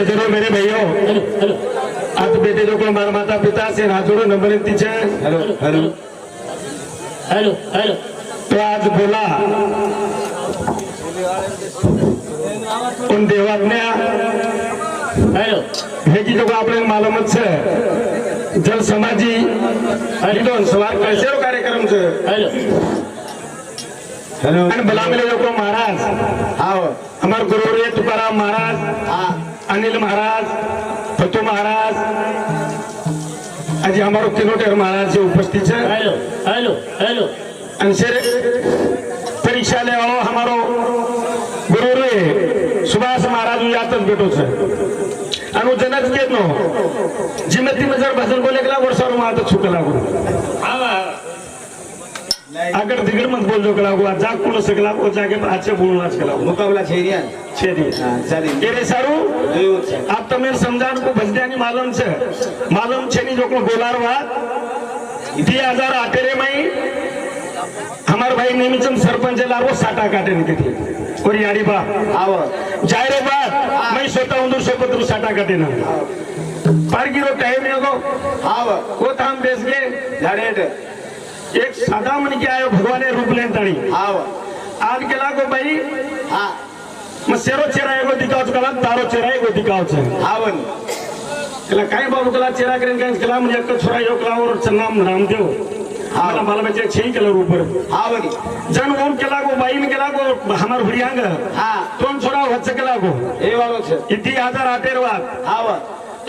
सजनो मेरे भाइयों आप बेटे जो को माता पिता से हाथ जोड़ो नंबर तीचे हेलो हेलो हेलो हेलो तो आज बोला उन देवाज्ञा हेलो हे की जो आपल्याला मालूमच છે जल समाजी हरिदोन सवार कैसे कार्यक्रम છે हेलो हेलो आणि भला मिले लोक महाराज हाव हमारे गुरु रे तुकाराम महाराज अनिल महाराज फतू महाराज आज हमारो किनोटेर महाराज से उपस्थित है हेलो हेलो हेलो अंशेर परीक्षा ले वालो हमारो गुरु रे सुभाष महाराज यातच भेटो छे अनु जनक के नो जिमती में जर भजन बोले गला वर्षार मात छूट लागू आवा अगर दिगड़ मत बोल जो गला हुआ जाग कुल सकला को जाके अच्छे बोलना सकला मुकाबला छेरिया छेदी हां चली ये रे सारू જોયું છે आप तमें समझान को भजदानी मालूम छे नी जो को बोलारवा 2018 में हमार भाई नेमीचंद सरपंच लारो साटा काटे निकली थी और यारी बा हाव जायरे बात मैं स्वतः उंदूर सोपत्र साटा काटे ना पारगिरो टाइम को हाव वो थाम बेस गए झाडेट एक सादा मन के आयो भगवान रूप लेन ताणी हाव आज केला को भाई हा मग सेरो चेहरा एगो दिखाव कला तारो चेहरा एगो दिखाव छे हावन केला काय बाबू केला चेहरा करेन काय केला म्हणजे एक छोरा यो केला और नाम रामदेव मला बाल बच्चे छे कलर ऊपर हावन जन ओम केला को बाईन केला को हमार हुरियांग हा तोन छोरा वच केला को ए वालो છે इति 2018 वात हाव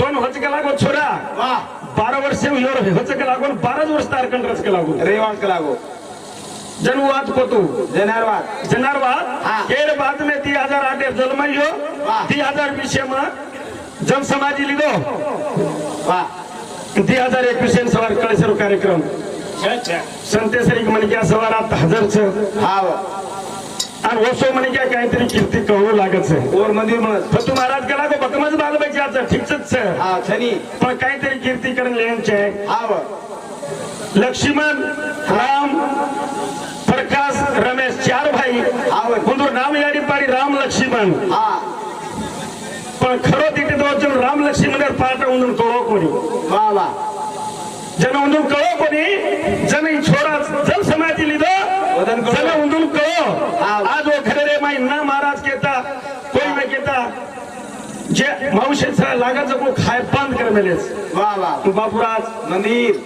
तोन वच केला को छोरा वाह 12 वर्ष हुयोर वच केला को 12 वर्ष तारकन रच केला को रेवान कलागो जनवात को तू जनारवाद जनारवाद हाँ। केर बाद में 2008 जलमयो वाह। 2020 में जन समाजी लिदो वाह 2021 सवार कळेसर कार्यक्रम अच्छा संतेसरी मन क्या सवारात हजर छ हाव आणि ओसो मन क्या काहीतरी कीर्ती कहू लागत છે और मंदिर में फतू महाराज केला को बकमज बाल बच्चाचं ठीकच છે हा छनी पण काहीतरी कीर्ती करून लेन છે हाव लक्ष्मण राम प्रकाश रमेश चार भाई हाव हुंदूर नाम याडी पाडी राम लक्ष्मण हा पण खरो तिथे तो जण राम लक्ष्मण पाठ उंदून कळो कोणी वाह वाह जन उंदून कळो कोणी जन ही छोरा जल समाजी लिदो वदन कळो. जन उंदून कळो हा. आज वो खरे रे माई ना महाराज केता कोई में केता जे मावशेचा लागाचं को खाय बंद कर मेलेस वाह वाह बापूराज मंदिर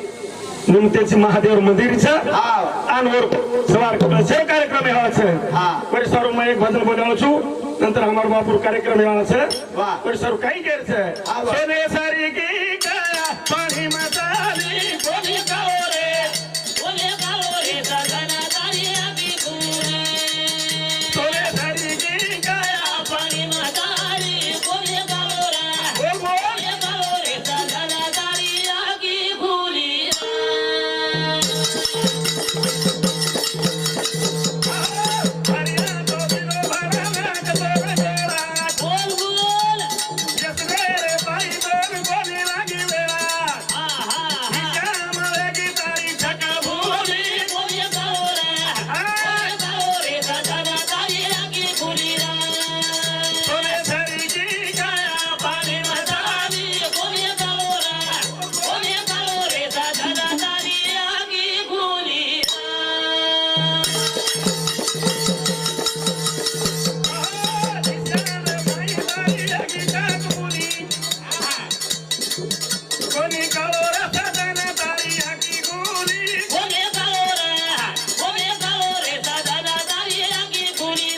निमतेची महादेव मंदिरचं हाव आणवर सवार से कार्यक्रम यावा છે હા. કોઈ સારું मैं एक भजन बोलावं છું नंतर हमार बापुर कार्यक्रम यावा છે वाह કોઈ સારું કઈ કેર છે હા, વાહ. સોને સારી की काया पाणी मसाली बोले गाओ रे सजना तारी आगी कुरे सोने सारी की काया पानी मतारी बोले गाओ रे सजना तारी आगी भूली हरिया तो बिनो भरना कतो बेरा बोल बोल जसरे रे भाई बोल बोली लागी वेळा आहा कामळे की तारी छका बोले बोले गाओ रे सजना तारी आगी भूली सोने सारी की काया पाणी मतारी बोले गाओ रे सजना तारी आगी भूली कोणी काळो रसा जाना तारी आकी गुली बोले गाओ रे सजना तारी आगी भूली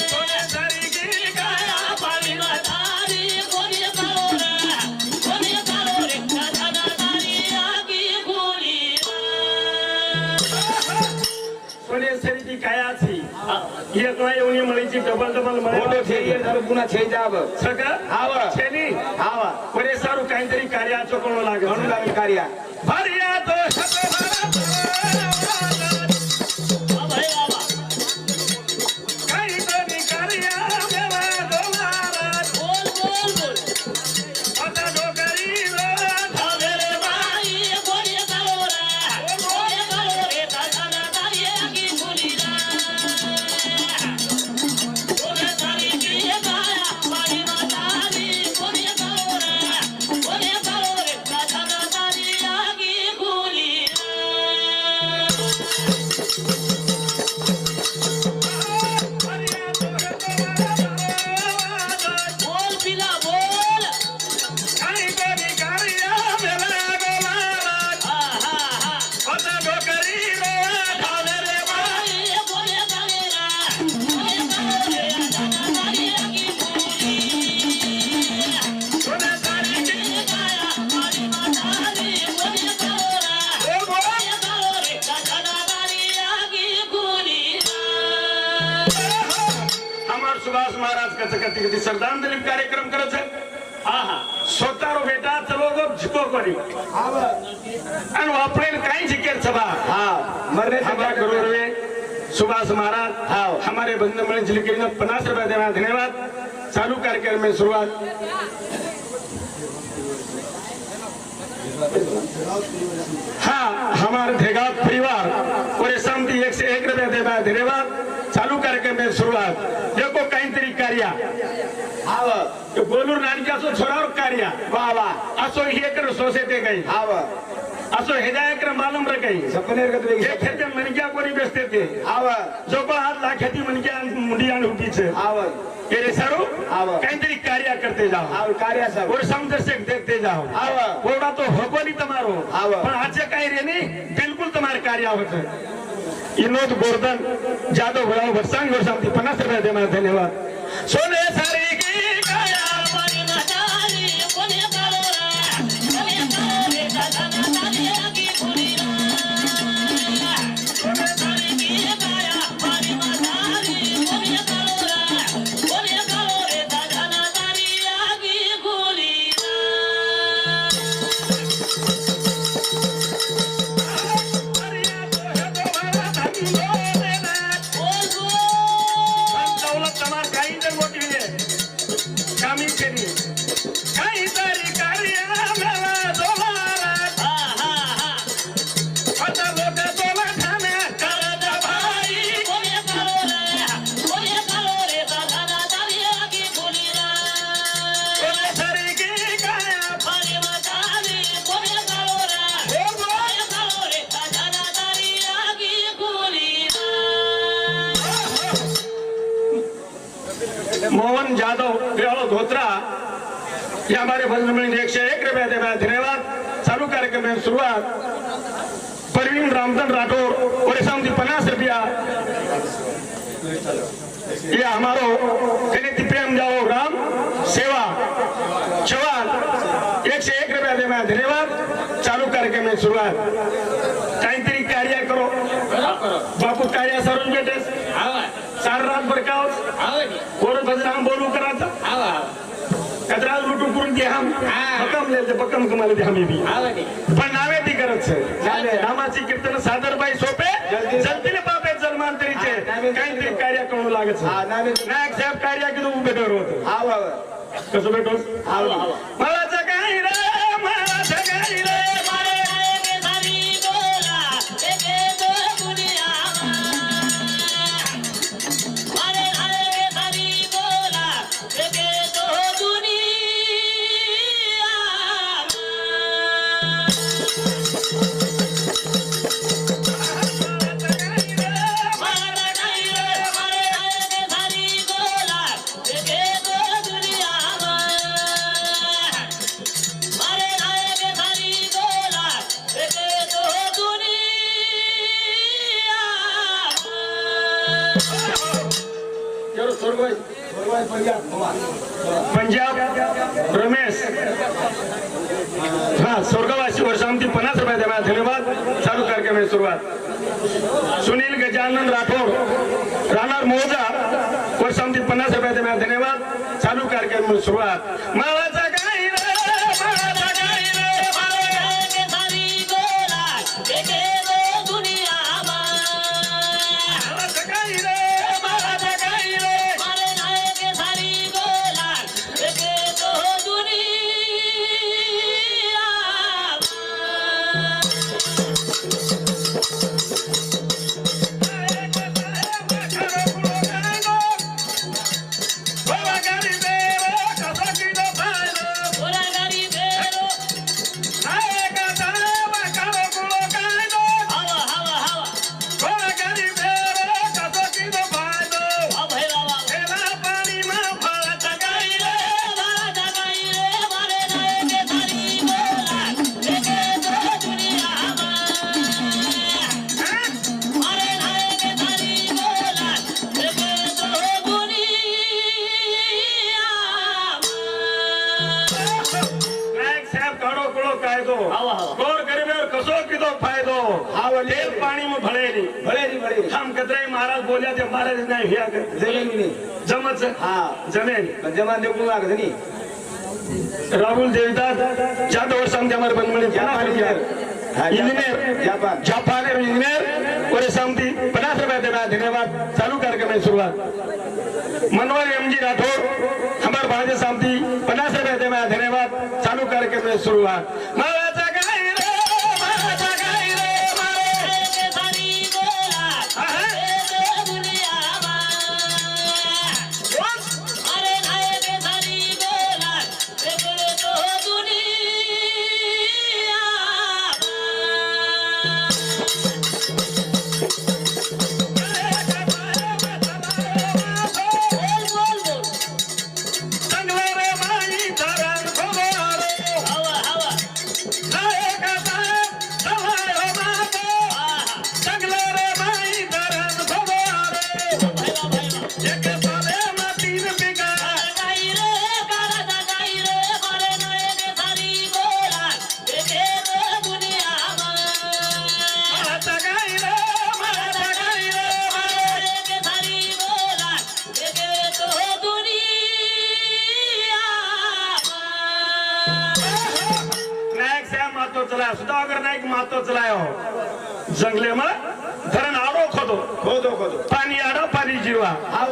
सोने सारी की काया पाणी मतारी बोले गाओ रे सजना तारी आगी भूली सोने सारी की काया छी एक नाही येऊन मळीची डबल डबल फोटो मळे छेरिया झालं पुन्हा छे जाब सगळं हाव छेनी हाव बरे सारू काहीतरी कार्याचं कोण लागत म्हणून लागेल कार्या भरिया तो शतभारत अभय बाबा काहीतरी कार्या मेवा दोलारात बोल बोल बोल आता डोकरी रोज अबेरे बाई बोले गाओ रे सजना तारी आगी भूली बोले तारी की गाया पाणी मतारी करते करते श्रद्धांजलि कार्यक्रम करत है હા હા स्वतः बेटा चलो गो झुको करी आव आणि वापरेल काही जिकेर सभा हाँ मरने से हमारा क्या गुरु करना? रे सुभाष महाराज हाँ। हमारे बंधु मिलन जिले के 50 रुपए देना धन्यवाद चालू कार्यक्रम में शुरुआत हाँ हमारे धेगा परिवार और शांति 101 रुपए देना धन्यवाद चालू कार्यक्रम में शुरुआत देखो कहीं तरी कार्य आव तो गोलूर नानक्या असो छोरावर कार्य वाह वाह असो ही एक सोसायटी गई आव असो हेदायक मालूम रे गई सपने रगत हे वेगी खेते मनक्या कोणी बेचते ते आव जो को हात लाखेती मनक्या मुंडी आणि उभी छे आव ये रे सारू आव काहीतरी कार्य करते जाओ आव कार्य सब और समदर्शक देखते जाओ आव ओडा तो होको नहीं तुम्हारो आव पण आजचे काही रे नाही बिलकुल तुम्हारे कार्य होत विनोद गोवर्धन जादव भराव भरसांग वर्षांती 50 रुपये दे मला धन्यवाद सोने सारी की काया મારી મજારી કોને કાળો રે કોને કાળો રે દાદા તારી આગી ભૂલી રે કોને તારી કી કાયા મારી મજારી કોને કાળો રે દાદા તારી આગી ભૂલી રે બોલ બોલ दौलत तमार काही तर मोठी आहे कामी केली काही तरी कार्य मला दोलारा હા હા હા आता लोक दोला ठाण्या करत भाई कोने काळो रे दादा तारी આગી ભૂલી રે सोने सारी की काया મારી મજારી કોને કાળો રે દાદા તારી આગી ભૂલી રે मोहन जाधव बिहारो धोत्रा ये हमारे बंधु मिलन 101 रुपये दे धन्यवाद चालू कार्यक्रम में शुरुआत परवीन रामधन राठौर और शाम 50 रुपया ये हमारो कनेक्ट प्रेम जाओ राम सेवा चौहान 101 रुपया दे धन्यवाद चालू कार्यक्रम में शुरुआत काहीतरी कार्य करो बापू कार्य सरून बेटे આવા सार रात भरकाव આવા ની और बदनाम बोलू करायचा આવા कचरा लुटून करून घे हम हा. बकम लिहायचं बकम कमाला दे हमी बी આવા ની पण नावे ती करत झाले. नामाची कीर्तन सादरबाई सोपे जल्दी. जलतीने बापे जन्मांतरीचे हा, नावे काहीतरी ती कार्य करू लागत हाँ नावे नायक साहेब कार्य की तू उभे होत आव कसं भेटो आव मला जगाई रे मला जगाई रे મારે આગે સારી બોલા એકે તો દુનિયા મારે આગે સારી બોલા એકે તો દુનિયા મારે આગે સારી બોલા એકે તો દુનિયા મારે આગે સારી બોલા એકે તો દુનિયા पंजाब रमेश हा स्वर्गवासी वर्षांती 50 रुपये दे धन्यवाद चालू कार्यक्रम में शुरुआत सुनील गजानन राठौर राहणार मोजा वर्षांती 50 रुपये दे धन्यवाद चालू कार्यक्रम में शुरुआत मला जगाई रे मला जगाई रे મારે આગે સારી બોલા એકે તો દુનિયા मला जगाई रे मला जगाई रे મારે આગે સારી બોલા એકે તો દુનિયા ઓરા ગરીબેરો આવા આવા આવા આ ભાઈ બાબા મારા જગાઈ રે મારે આગે સારી બોલા એકે તો દુનિયા મારે આગે સારી બોલા એકે તો દુનિયા नायक साहेब काढो कुळो कायदो आवा, आवा. गोर गरिबेवर खसो कितो फायदो हाँ, बोलिए। तेल पानी में भले नहीं भले हम कतरे महाराज बोलिया थे महाराज नहीं हिया कर जमीन नहीं जमत हाँ जमीन जमा देखू लागत नहीं राहुल देवदास ज्यादा वर्ष हम हमारे बनमणी इंजीनियर जापान जापान इंजीनियर और शांति 50 रुपए देना धन्यवाद चालू करके मैं शुरुआत मनोहर एम जी राठौर हमारे भांजे शांति 50 रुपए देना धन्यवाद चालू करके मैं शुरुआत महाराजा गाई रे महाराजा गाई रे मारे के सारी बोला ए दुनिया अरे नाये के सारी बोला ए तो दुनिया बोल बोल बोल संगले रे माई धरन खबरो हवा हवा नायका साहब सवायो मातो आहा संगले रे माई धरन खबरो भैया भैया एक साले में 3 बिघा गाई रे गारा गाई रे मारे नाये के सारी बोला ए तो दुनिया महाराजा गाई रे महाराजा गाई रे मारे के सारी बोला ए तो दुनिया नायक से मातो चलाया सुधाकर नायक मातो चलायो जंगले में धरण आड़ो खोदो खोदो पानी आड़ो पानी जीवा हाँ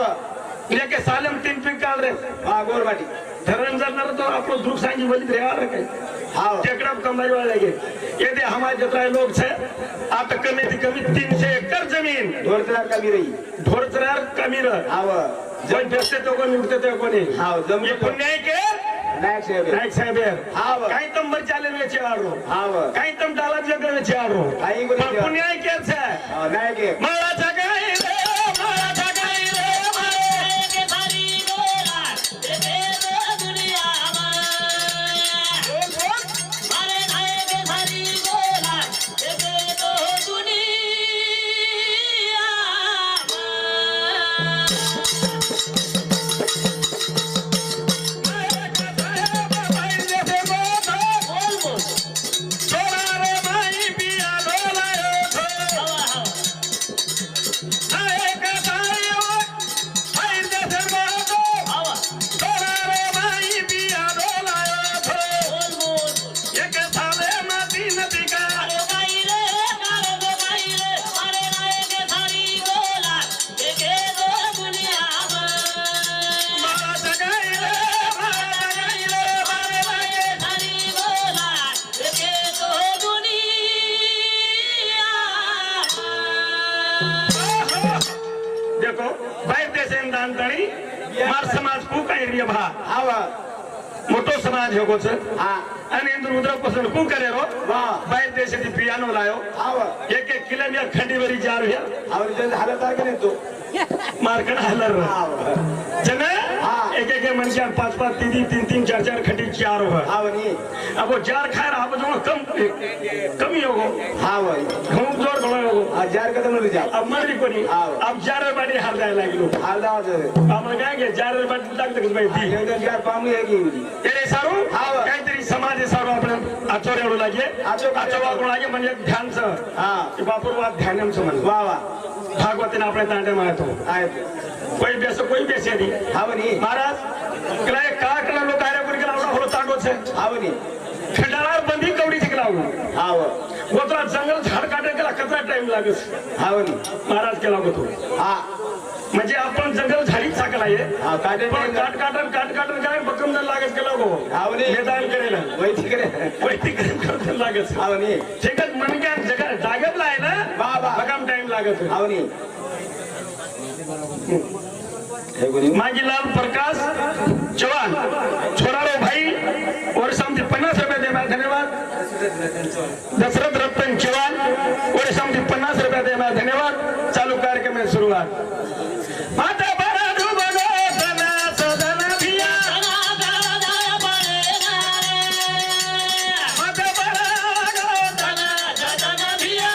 लेके साले में 3 पीक काढ रे हाँ गोरबाटी धरण जर तो आपको दुख सांगी बोली रे यार के हाँ टेकड़ा कमाई वाले के यदि हमारे जितना लोग छे आप कमी थी कमी 300 एकड़ जमीन ढोरचरा कमी रही ढोरचरार कमी रह हाँ कोई बेचते तो कोई उठते तो कोई नहीं हाँ ये जमीन पुण्य के नायक से नायक साहेब हाँ काही तम मरचाले में चारो हाँ काही तम डाला जगह में चारो काही को नहीं पुण्य के छे नायक है महाराजा गाई रे महाराजा गाई रे मारे के सारी बोला ए तो दुनिया मारे नाये के सारी बोला ए तो दुनिया बोल बोल छोरा रे माई पिया डोलायो छो हवा हवा नायक सायो भाई जैसे मातो हवा छोरा रे माई पिया डोलायो छो बोल बोल एक साले में 3 बिघा अरे गाई रे मारे नाये के सारी बोला ए तो दुनिया महाराजा गाई रे महाराजा गाई रे मारे लागे सारी बोला ए तो दुनिया देखो भाई देशे दान तणी मार समाज को काही रे भा हाँ मोटो समाज होगो छे हाँ અને ઇન્દ્ર ઉદ્ર પસંદ કુ કરે રો वाह બાઈ દેશેથી પિયાનો લાયો हाँ એક એક કિલોમીટર ખંડીવરી જા રહ્યા और जल्द हालत आ गई तो मार्केट हलर हाँ जने हाँ। एक एक मन चार 5 3 4 खंडी चार हो हाँ नहीं अब वो जार खाए आप जो कम कमी होगो हाँ भाई घूम जोर बड़ा होगो 1000 कदम ले जाओ अब मर भी कोनी हाँ। अब जार बाड़ी हार जाए लागिलो हाल दाव से अब मन कहेंगे जार बाड़ी तक तक भाई दी ये 1000 पाम है की तेरे सारू हाँ। काहीतरी समाज सारू आपण आचोरेवडो लागे आचो वापरू लागे म्हणजे ध्यान स हाँ बापूर वाद ध्यानम स म्हण वाह वाह भागवतीने आपल्या तांडे मारतो आए कोई बेसे नहीं हाँ नहीं महाराज कला काकला लोक आरे कोणी केला एवढा होलो तांडो छे हाँ नहीं खंडाळा बंदी कवडी शिकलावू हाँ गोत्रा जंगल झाड काटे केला कचरा टाइम लागस हाँ नहीं महाराज केला होतो हाँ म्हणजे आपण जंगल झाडीत साकला आहे हाँ काटे पण काट काटन काय बकम जण लागत केला गो हाँ नहीं मैदान करेला वही ठीक है वैती करत लागत हाँ नहीं ठीकच मन काय जगा जागेतला आहे ना वाह वाह बकम टाइम लागत हाँ नहीं है कोणी मागीलाल प्रकाश चव्हाण छोरारो भाई और समझे 50 रुपए दे धन्यवाद दशरथ रतन चव्हाण और समझे 50 रुपए दे धन्यवाद चालू कार्यक्रम में शुरुआत माता बड़ा डूबो तना सदन भिया माता बड़ा तना सदन भिया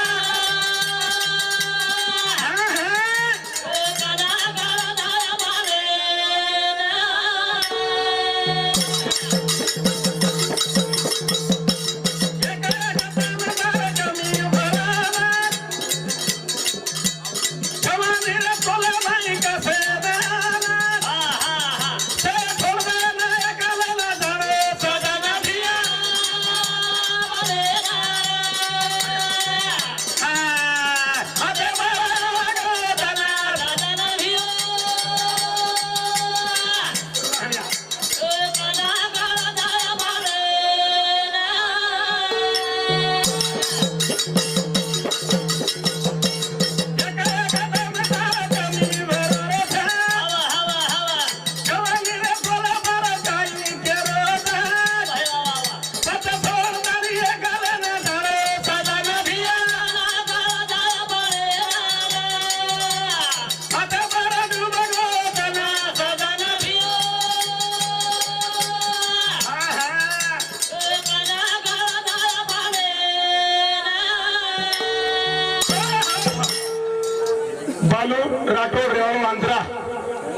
राठोड रेवाड़ो आंध्रा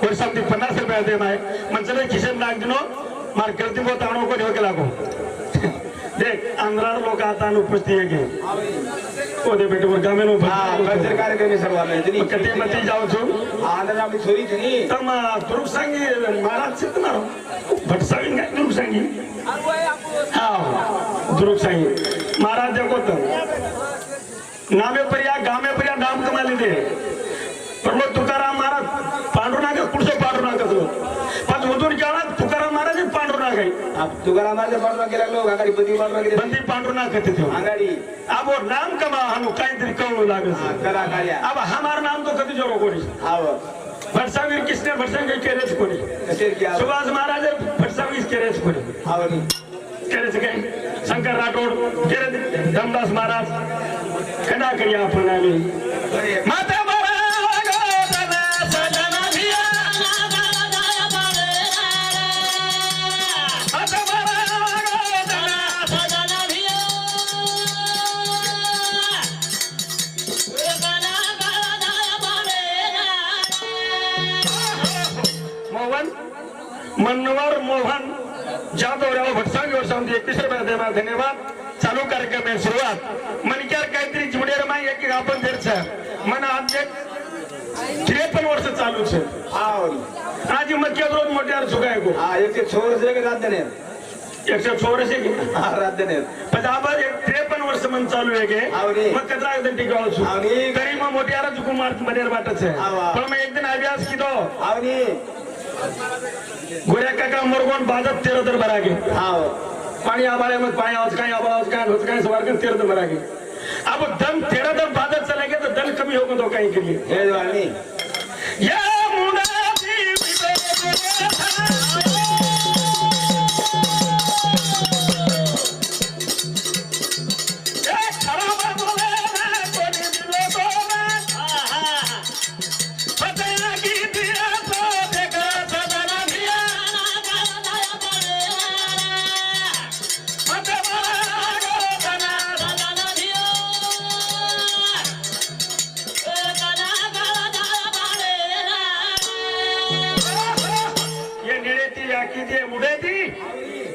और समझी 50 रुपया दे माए मंचले किशन लाग दिनो मार करती वो ताणो को ढोके लागो देख आंध्रा लोग आता उपस्थित है के ओ दे बेटे वर गामे नो હા કલ્ચર કાર્યક્રમ સર્વા મે જની कते मती जाओ छो આંધ્ર આપણી છોરી છે ની तम तुरुक सांगी महाराज से तुम्हारो भटसावी का तुरुक सांगी हाँ तुरुक सांगी महाराज देखो तो नामे परिया गामे परिया नाम कमा लीधे पण मग तुकाराम महाराज पांडुरंगा कुठे पांडुरंगा तो पण उदून काळात तुकाराम महाराज पांडुरंगा આપ તુકારામ આજે પાડવા કે लागलो आगाडी बदी पाडवा के बंदी पांडुरंगा कहते थे आगाडी अब वो नाम कमा हनु काहीतरी कळू लागल कला कार्या अब हमार नाम तो कधी जोरो कोणी आव भटसावी किसने भटसावी केरेच कोणी कसेर की आव सुभाष महाराज भटसावी केरेच कोणी आवनी केरेच काय शंकर राठोड केरे धमदास महाराज कदा करिया आपण आम्ही माता मनोहर मोहन जाधव भटसांगी और समझी 21 रुपया देवा धन्यवाद चालू कार्यक्रम आहे सुरुवात मनक्यार काहीतरी जुडेर माई एक आपण देरच मन आज 53 वर्ष चालू छे आवनी आज मक्या रोज मोठ्यार सुगाय को आ एक छोर से के रात देने 104 છે કે आ रात देने પછી આ બાદ 53 વર્ષ મન ચાલુ છે કે આવની મગ કતરા એકદમ ટીકાળો છું આવની તરી માં મોટિયારા જ કુમાર મનેર વાટ છે આવા. પણ મેં એક દિન અભ્યાસ કીધો आवनी गोऱ्या काका मोरगोन बाजत 13 दर भरागे आव पाणी आबाळे मग पाणी आवाज काय होत काय सवार कर 13 दर भरागे अब धन 13 दर बाजत चलेगे तो धन कमी होगा तो कहीं के लिए हे वाली या मुंडा जी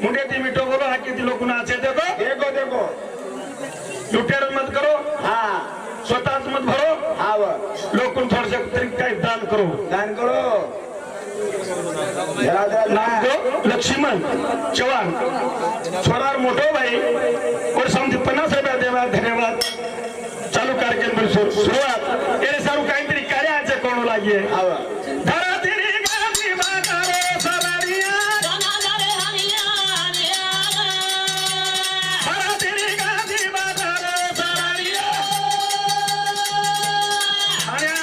मुंडे ती मिठो बोलो हाकी ती लोक नाचे देखो देखो देखो लुटेर मत करो हाँ स्वतःच मत भरो आव लोक थोडसे तरी काही दान करो दान करो जरा जरा नाम दो लक्ष्मण चव्हाण छोरार मोठो भाई और समझी 50 रुपया देवा धन्यवाद चालू कार्यक्रम पर सुरुवात ये सारू काहीतरी कार्याचे कोण लागिये आव धरा तेरी गादी बाजारो सवारिया धरा तेरी गादी बाजारो सवारिया हरिया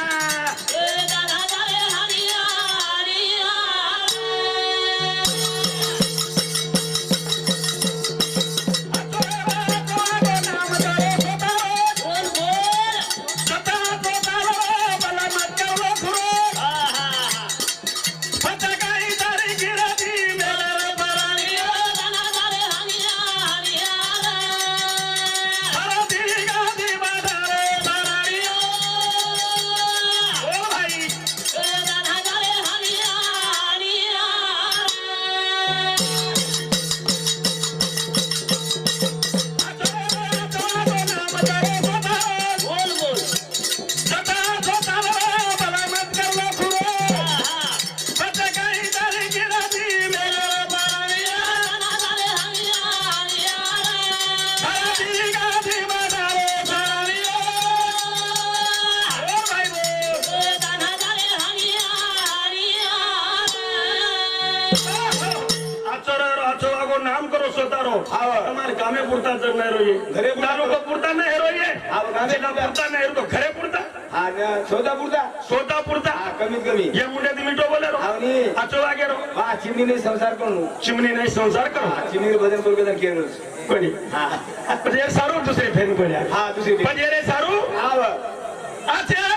नाम करो स्वतारो તમારે ગામે પૂરતા જ ન રહીએ ઘરે તાલુકો પૂરતા ન રહીએ ગામે પૂરતા ન તો ઘરે પૂરતા हाँ सोदा पुरता સોતા પૂરતા कमीत कमी ये मुंडे दी मीठो बोले रो आवनी आचो वागे रो हाँ चिमनी ने संसार करू चिमनी नहीं संसार करो चिमनी रे भजन करू के केरू कोणी हाँ पण ये सारू दुसरे फेन पड्या हाँ दूसरी पण ये रे सारू आव अच्छा